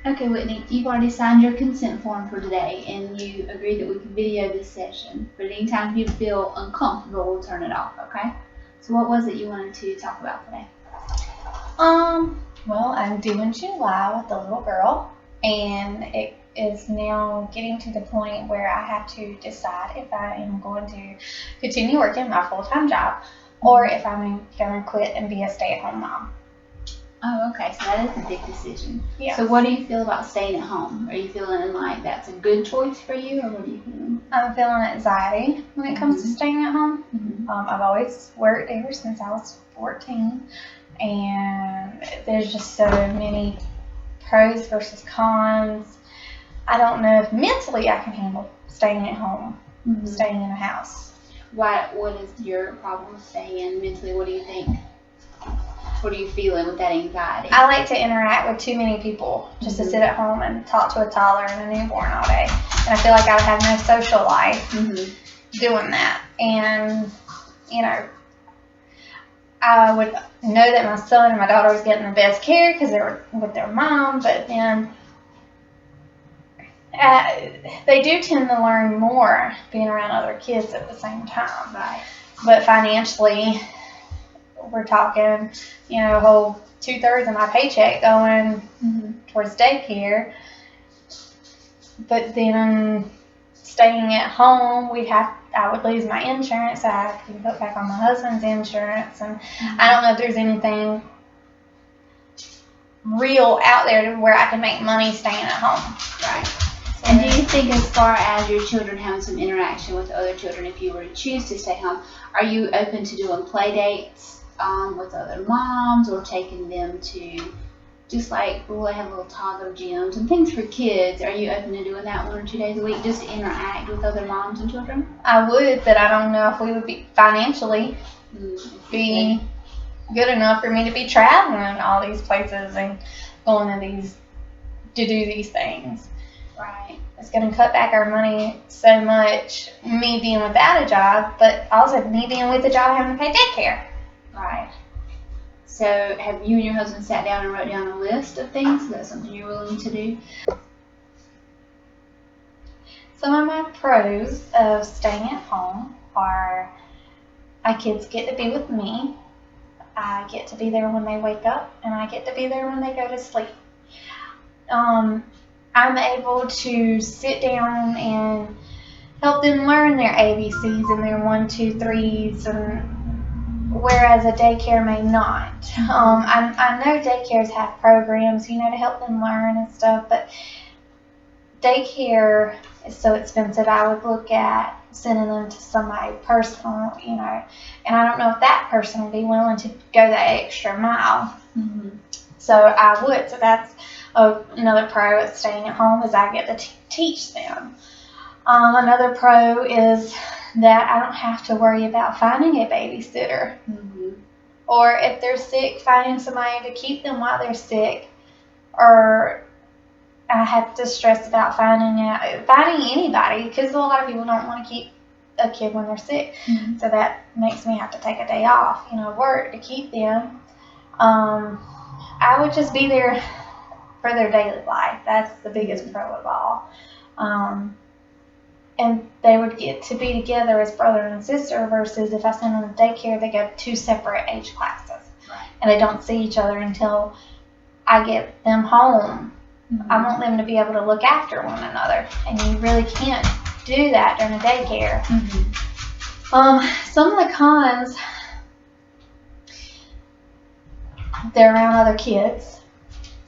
Okay, Whitney, you've already signed your consent form for today, and you agreed that we can video this session. But anytime you feel uncomfortable, we'll turn it off, okay? So what was it you wanted to talk about today? Well, I'm due in July with a little girl, and it is now getting to the point where I have to decide if I am going to continue working my full-time job or if I'm going to quit and be a stay-at-home mom. Oh, okay, so that is a big decision. Yeah. So what do you feel about staying at home? Are you feeling like that's a good choice for you, or what are you feeling? I'm feeling anxiety when it comes to staying at home. I've always worked ever since I was 14, and there's just so many pros versus cons. I don't know if mentally I can handle staying at home, staying in a house. What is your problem with staying mentally? What do you think? What are you feeling with that anxiety? I like to interact with too many people just to sit at home and talk to a toddler and a newborn all day. And I feel like I would have no social life doing that. And, you know, I would know that my son and my daughter was getting the best care because they were with their mom, but then they do tend to learn more being around other kids at the same time. Right. But financially, we're talking, you know, a whole 2/3 of my paycheck going towards daycare. But then staying at home, I would lose my insurance. So I can put back on my husband's insurance, and I don't know if there's anything real out there to where I can make money staying at home. Right. So, and do you think, as far as your children having some interaction with other children, if you were to choose to stay home, are you open to doing play dates with other moms, or taking them to just like, they have little toddler gyms and things for kids? Are you open to doing that 1 or 2 days a week just to interact with other moms and children? I would, but I don't know if we would be financially be good enough for me to be traveling all these places and going to do these things. Right. It's going to cut back our money so much, me being without a job, but also me being with a job having to pay daycare. Right. So have you and your husband sat down and wrote down a list of things? Is that something you're willing to do? Some of my pros of staying at home are my kids get to be with me. I get to be there when they wake up, and I get to be there when they go to sleep. I'm able to sit down and help them learn their ABCs and their 1, 2, 3s, and whereas a daycare may not. I know daycares have programs, you know, to help them learn and stuff, but daycare is so expensive. I would look at sending them to somebody personal, you know, and I don't know if that person would be willing to go that extra mile. So I would. So that's another pro of staying at home, is I get to teach them. Another pro is that I don't have to worry about finding a babysitter. Or if they're sick, finding somebody to keep them while they're sick. Or I have to stress about finding anybody, because a lot of people don't want to keep a kid when they're sick. So that makes me have to take a day off, you know, work to keep them. I would just be there for their daily life. That's the biggest pro of all. And they would get to be together as brother and sister, versus if I send them to daycare, they go to 2 separate age classes. Right. And they don't see each other until I get them home. I want them to be able to look after one another, and you really can't do that during a daycare. Some of the cons, they're around other kids.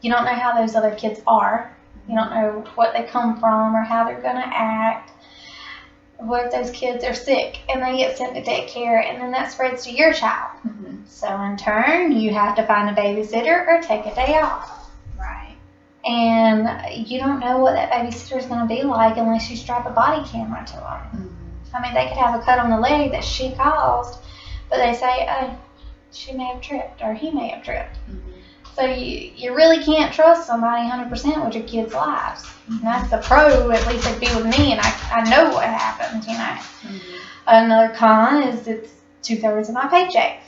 You don't know how those other kids are. You don't know what they come from or how they're going to act. What if those kids are sick and they get sent to daycare, and then that spreads to your child? So in turn, you have to find a babysitter or take a day off. Right. And you don't know what that babysitter is going to be like unless you strap a body camera to them. I mean, they could have a cut on the leg that she caused, but they say, oh, she may have tripped or he may have tripped. So you really can't trust somebody 100% with your kids' lives. And that's the pro, at least it'd be with me, and I know what happens, you know. Another con is it's 2/3 of my paycheck.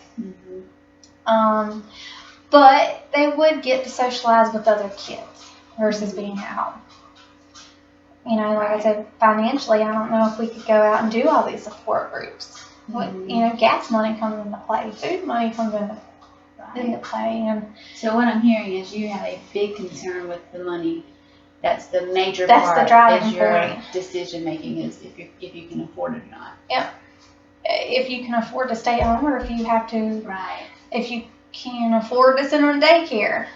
But they would get to socialize with other kids. versus being at home. You know, like I said, financially, I don't know if we could go out and do all these support groups. You know, gas money comes into play, food money comes into play, and so what I'm hearing is you have a big concern with the money. That's the major that's part. the driving is your point. decision making is if you can afford it or not. Yep. If you can afford to stay at home, or if you have to. Right. If you can afford to send them to daycare.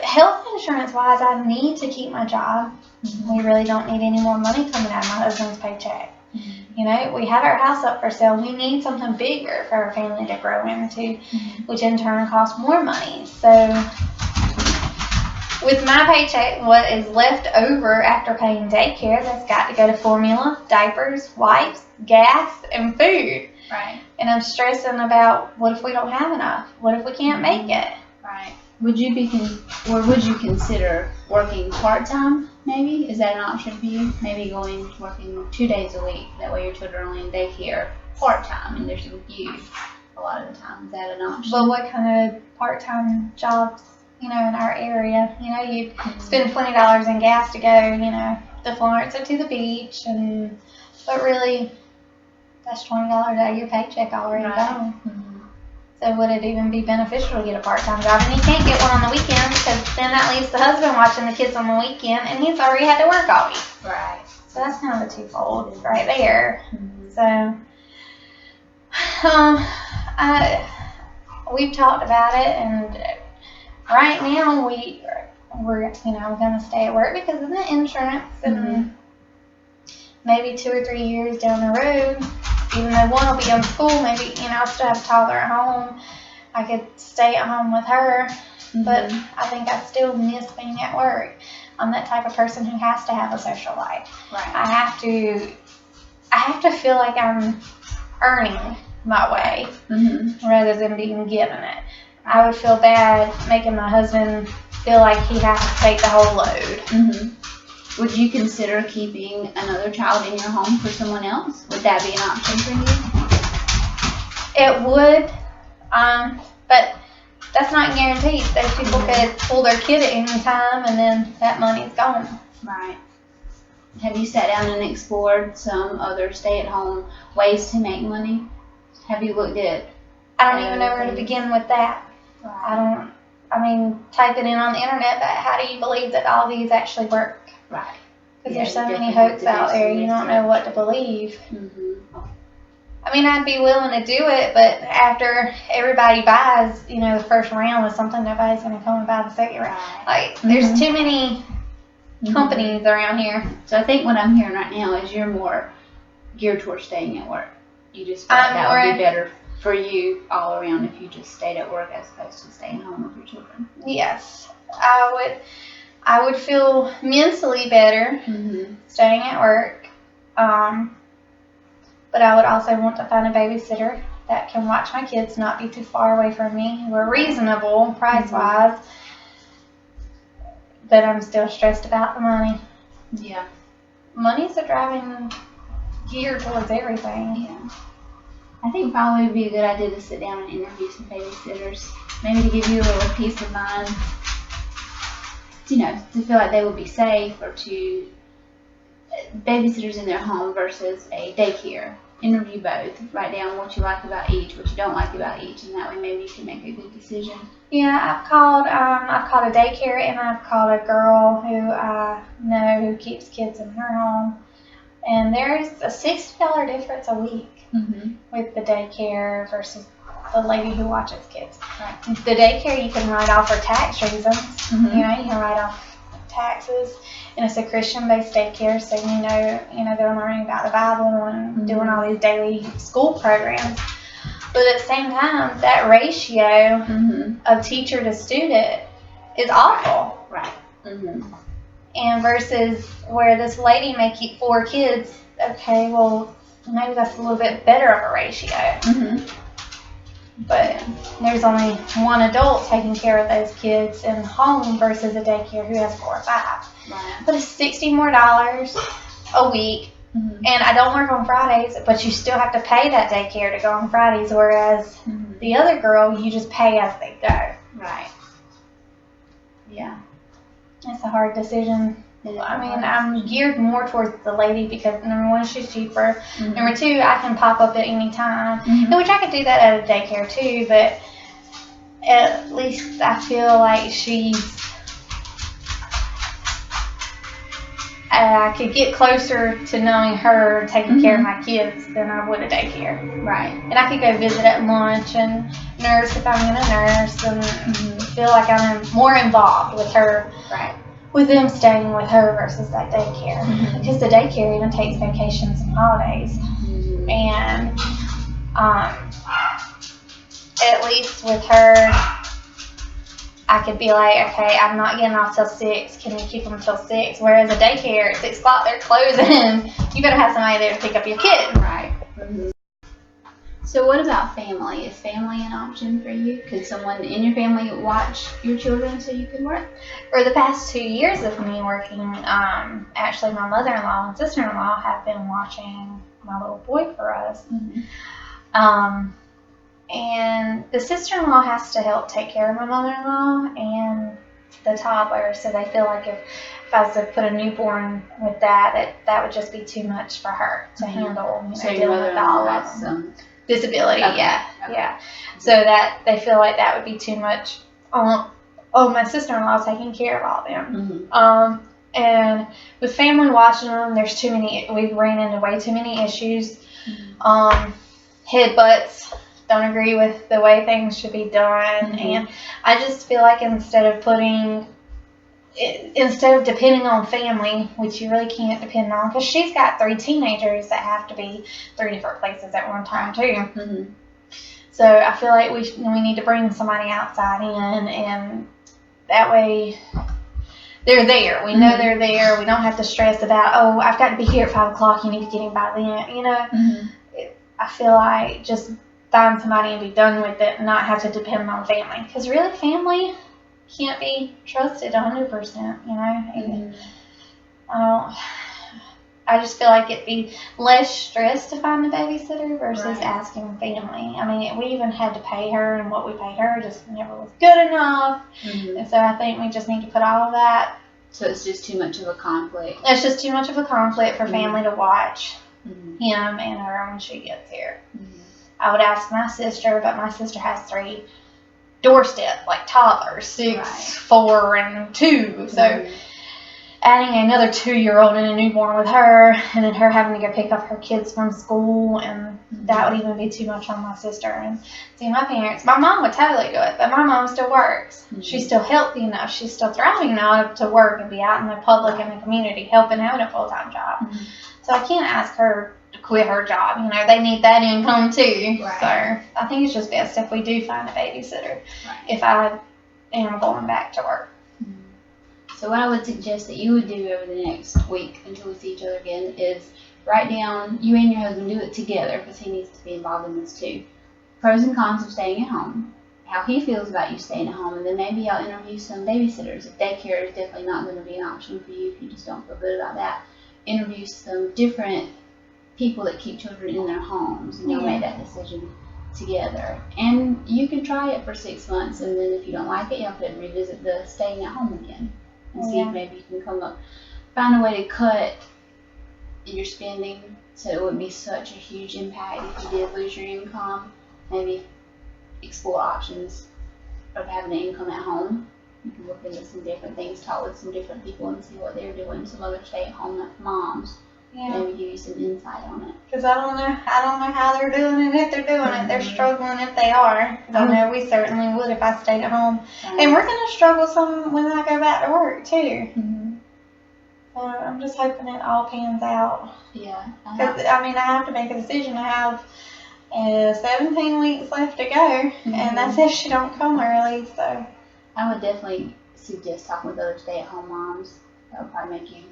Health insurance wise, I need to keep my job. We really don't need any more money coming out of my husband's paycheck. You know, we have our house up for sale. We need something bigger for our family to grow into, which in turn costs more money. So with my paycheck, what is left over after paying daycare, that's got to go to formula, diapers, wipes, gas, and food. Right. And I'm stressing about what if we don't have enough? What if we can't make it? Right. Would you consider working part-time, maybe? Is that an option for you? Maybe working 2 days a week. That way your children are only in daycare part-time and they're with you a lot of the time. Is that an option? But what kind of part-time jobs, you know, in our area? You know, you spend $20 in gas to go, you know, to Florence or to the beach. But really, that's $20 out of your paycheck already gone. So would it even be beneficial to get a part-time job? And you can't get one on the weekend because then that leaves the husband watching the kids on the weekend, and he's already had to work all week. Right. So that's kind of the twofold right there. So we've talked about it, and right now we're you know, going to stay at work because of the insurance, and maybe 2 or 3 years down the road, even though one will be in school, maybe, you know, I'll still have a toddler at home. I could stay at home with her, but I think I still miss being at work. I'm that type of person who has to have a social life. Right. I have to feel like I'm earning my way rather than being given it. I would feel bad making my husband feel like he has to take the whole load. Would you consider keeping another child in your home for someone else? Would that be an option for you? It would, but that's not guaranteed. Those people could pull their kid at any time, and then that money's gone. Right. Have you sat down and explored some other stay-at-home ways to make money? Have you looked at? I don't even know where to begin with that. Right. I mean, type it in on the internet, but how do you believe that all these actually work? Right. Because there's so many hoax out there, you don't know what to believe. I mean, I'd be willing to do it, but after everybody buys, you know, the first round of something, nobody's going to come and buy the second round. Like, there's too many companies around here. So I think what I'm hearing right now is you're more geared towards staying at work. You just feel like that would be better for you all around if you just stayed at work as opposed to staying home with your children. Yes, I would feel mentally better staying at work, but I would also want to find a babysitter that can watch my kids, not be too far away from me, who are reasonable price-wise, but I'm still stressed about the money. Yeah. Money's a driving gear towards everything. Yeah. I think probably would be a good idea to sit down and interview some babysitters, maybe to give you a little peace of mind. You know, to feel like they would be safe, or to babysitters in their home versus a daycare. Interview both. Write down what you like about each, what you don't like about each, and that way maybe you can make a good decision. Yeah, I've called a daycare, and I've called a girl who I know who keeps kids in her home, and there's a $60 difference a week with the daycare versus the lady who watches kids. Right. The daycare you can write off for tax reasons. You know, you can write off taxes, and it's a Christian-based daycare, so you know they're learning about the Bible and doing all these daily school programs. But at the same time, that ratio of teacher to student is awful. Right. And versus where this lady may keep 4 kids, okay, well, maybe that's a little bit better of a ratio. But there's only one adult taking care of those kids in home versus a daycare who has 4 or 5. Right. But it's $60 more a week, and I don't work on Fridays, but you still have to pay that daycare to go on Fridays, whereas the other girl, you just pay as they go. Right. Yeah. It's a hard decision. I mean, I'm geared more towards the lady because number one, she's cheaper. Mm-hmm. Number two, I can pop up at any time, mm-hmm. which I could do that at a daycare too. But at least I feel like I could get closer to knowing her taking mm-hmm. care of my kids than I would a daycare. Right. And I could go visit at lunch and nurse if I'm going to nurse and mm-hmm. feel like I'm more involved with her. Right. With them staying with her versus that daycare. Mm-hmm. Because the daycare even takes vacations and holidays. Mm-hmm. And at least with her, I could be like, okay, I'm not getting off till 6. Can you keep them till 6? Whereas a daycare, at 6 o'clock, they're closing. You better have somebody there to pick up your kid. Right. Mm-hmm. So what about family? Is family an option for you? Could someone in your family watch your children so you could work? For the past 2 years of me working, actually my mother-in-law and sister-in-law have been watching my little boy for us. Mm-hmm. And the sister-in-law has to help take care of my mother-in-law and the toddler, so they feel like if I was to put a newborn with that would just be too much for her to mm-hmm. handle. So your mother-in-law has some disability, okay. Yeah. So that they feel like that would be too much on my sister-in-law taking care of all of them. Mm-hmm. And with family watching them, we've ran into way too many issues. Mm-hmm. Headbutts, don't agree with the way things should be done. Mm-hmm. And I just feel like instead of depending on family, which you really can't depend on, because she's got 3 teenagers that have to be 3 different places at one time too. Mm-hmm. So I feel like we need to bring somebody outside in, and that way they're there. We know mm-hmm. they're there. We don't have to stress about, oh, I've got to be here at 5 o'clock. You need to get in by then. You know, mm-hmm. I feel like just find somebody and be done with it and not have to depend on family, because really family can't be trusted 100%, you know. Mm-hmm. I just feel like it'd be less stress to find a babysitter versus right. asking family. I mean, we even had to pay her, and what we paid her just never was good enough. Mm-hmm. And so I think we just need to put all of that. So it's just too much of a conflict. It's just too much of a conflict for mm-hmm. family to watch mm-hmm. him and her when she gets here. Mm-hmm. I would ask my sister, but my sister has 3 doorstep, like toddlers, 6, right. 4, and 2. So mm-hmm. adding another 2-year-old and a newborn with her, and then her having to go pick up her kids from school, and mm-hmm. that would even be too much on my sister. And see, my mom would totally do it, but my mom still works. Mm-hmm. She's still healthy enough. She's still thriving enough to work and be out in the public and the community helping out in a full-time job. Mm-hmm. So I can't ask her to quit her job. You know, they need that income too. Right. So I think it's just best if we do find a babysitter right. if I am going back to work. Mm-hmm. So what I would suggest that you would do over the next week until we see each other again is write down, you and your husband do it together because he needs to be involved in this too, pros and cons of staying at home, how he feels about you staying at home, and then maybe I'll interview some babysitters. If daycare is definitely not going to be an option for you if you just don't feel good about that, interview some different people that keep children in their homes, and you'll make that decision together. And you can try it for 6 months, and then if you don't like it, you'll have to revisit the staying at home again and see if maybe you can find a way to cut your spending so it wouldn't be such a huge impact if you did lose your income. Maybe explore options of having an income at home. You can look into some different things, talk with some different people and see what they're doing, some other stay-at-home moms. Yeah. Maybe give you some insight on it. Because I don't know how they're doing it, if they're doing mm-hmm. it. They're struggling if they are. Because I know we certainly would if I stayed at home. Mm-hmm. And we're going to struggle some when I go back to work, too. Mm-hmm. So I'm just hoping it all pans out. Yeah. Because, I mean, I have to make a decision. I have 17 weeks left to go. Mm-hmm. And that's if she don't come early, so. I would definitely suggest talking with other stay-at-home moms. That would probably make you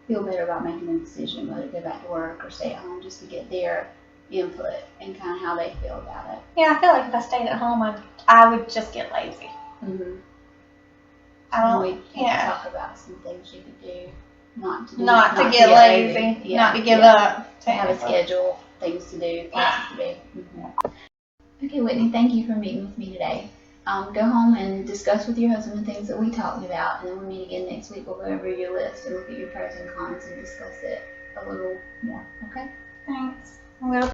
feel better about making a decision whether to go back to work or stay at home, just to get their input and kind of how they feel about it. Yeah, I feel like if I stayed at home, I would just get lazy. Mm-hmm. We can talk about some things you could do, not to get lazy, yeah. not to give up. To have a schedule, things to do, places to be. Mm-hmm. Okay, Whitney, thank you for meeting with me today. go home and discuss with your husband the things that we talked about, and then we'll meet again next week. We'll go over your list and look at your pros and cons and discuss it a little more. Okay? Thanks. We'll